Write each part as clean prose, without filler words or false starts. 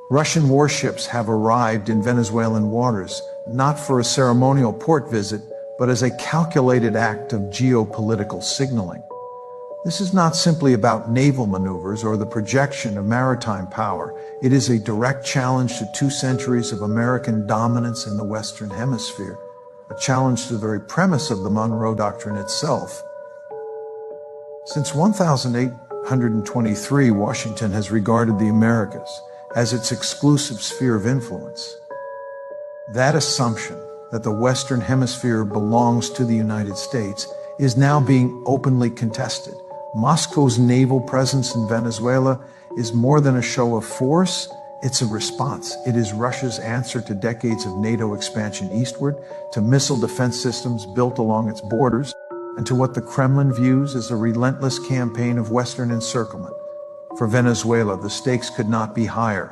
Russian warships have arrived in Venezuelan waters, not for a ceremonial port visit, but as a calculated act of geopolitical signaling. This is not simply about naval maneuvers or the projection of maritime power. It is a direct challenge to 2 centuries of American dominance in the Western Hemisphere, a challenge to the very premise of the Monroe Doctrine itself. Since 1823, Washington has regarded the Americas as its exclusive sphere of influence. That assumption that the Western Hemisphere belongs to the United States is now being openly contested. Moscow's naval presence in Venezuela is more than a show of force, it's a response. It is Russia's answer to decades of NATO expansion eastward, to missile defense systems built along its borders, and to what the Kremlin views as a relentless campaign of Western encirclement. For Venezuela, the stakes could not be higher.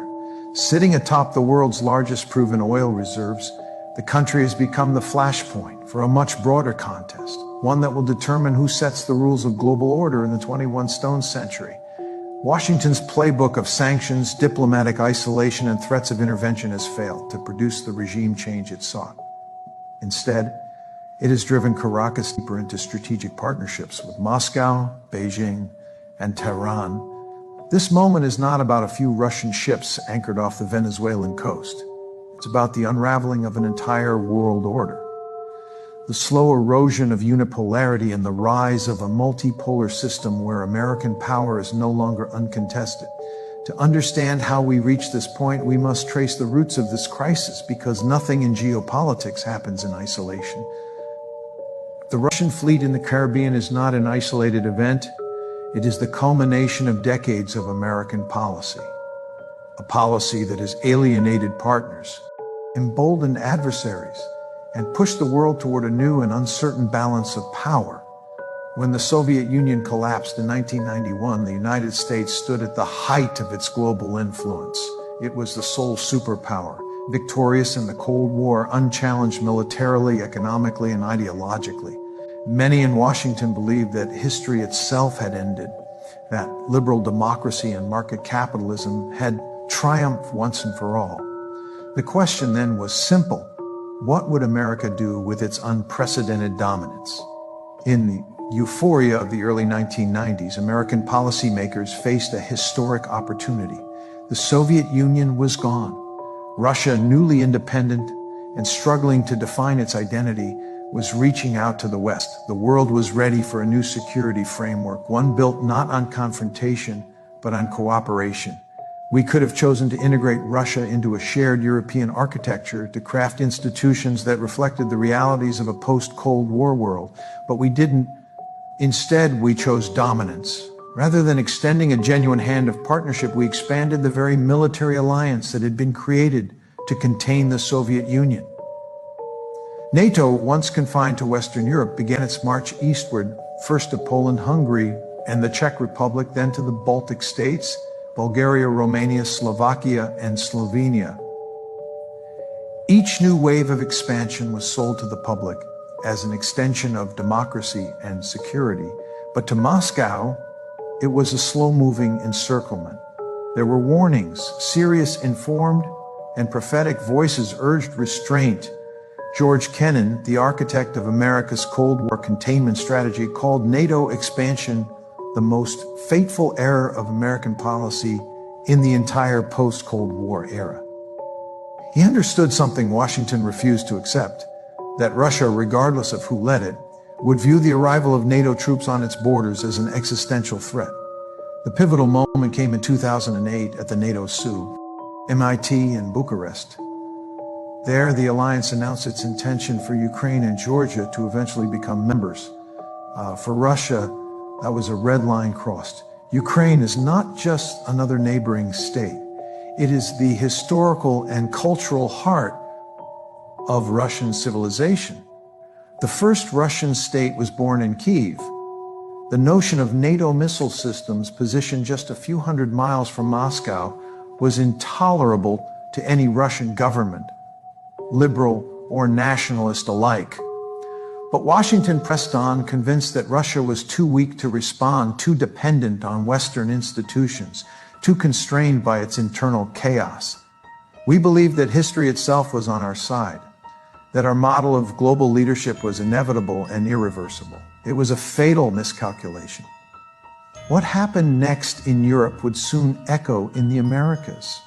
Sitting atop the world's largest proven oil reserves, the country has become the flashpoint for a much broader contest, one that will determine who sets the rules of global order in the 21st century. Washington's playbook of sanctions, diplomatic isolation, and threats of intervention has failed to produce the regime change it sought. Instead, it has driven Caracas deeper into strategic partnerships with Moscow, Beijing, and Tehran. This moment is not about a few Russian ships anchored off the Venezuelan coast. It's about the unraveling of an entire world order. The slow erosion of unipolarity and the rise of a multipolar system where American power is no longer uncontested. To understand how we reach this point, we must trace the roots of this crisis, because nothing in geopolitics happens in isolation. The Russian fleet in the Caribbean is not an isolated event. It is the culmination of decades of American policy. A policy that has alienated partners, emboldened adversaries, and pushed the world toward a new and uncertain balance of power. When the Soviet Union collapsed in 1991, the United States stood at the height of its global influence. It was the sole superpower, victorious in the Cold War, unchallenged militarily, economically, and ideologically. Many in Washington believed that history itself had ended, that liberal democracy and market capitalism had triumphed once and for all. The question then was simple. What would America do with its unprecedented dominance? In the euphoria of the early 1990s, American policymakers faced a historic opportunity. The Soviet Union was gone. Russia, newly independent and struggling to define its identity, was reaching out to the West. The world was ready for a new security framework, one built not on confrontation, but on cooperation. We could have chosen to integrate Russia into a shared European architecture, to craft institutions that reflected the realities of a post-Cold War world, but we didn't. Instead, we chose dominance. Rather than extending a genuine hand of partnership, we expanded the very military alliance that had been created to contain the Soviet Union. NATO, once confined to Western Europe, began its march eastward, first to Poland, Hungary, and the Czech Republic, then to the Baltic states, Bulgaria, Romania, Slovakia, and Slovenia. Each new wave of expansion was sold to the public as an extension of democracy and security, but to Moscow, it was a slow-moving encirclement. There were warnings, serious, informed, and prophetic voices urged restraint. George Kennan, the architect of America's Cold War containment strategy, called NATO expansion the most fateful error of American policy in the entire post-Cold War era. He understood something Washington refused to accept, that Russia, regardless of who led it, would view the arrival of NATO troops on its borders as an existential threat. The pivotal moment came in 2008 at the NATO SU, MIT in Bucharest. There, the alliance announced its intention for Ukraine and Georgia to eventually become members. For Russia, that was a red line crossed. Ukraine is not just another neighboring state. It is the historical and cultural heart of Russian civilization. The first Russian state was born in Kyiv. The notion of NATO missile systems positioned just a few hundred miles from Moscow was intolerable to any Russian government, liberal or nationalist alike. But Washington pressed on, convinced that Russia was too weak to respond, too dependent on Western institutions, too constrained by its internal chaos. We believed that history itself was on our side, that our model of global leadership was inevitable and irreversible. It was a fatal miscalculation. What happened next in Europe would soon echo in the Americas.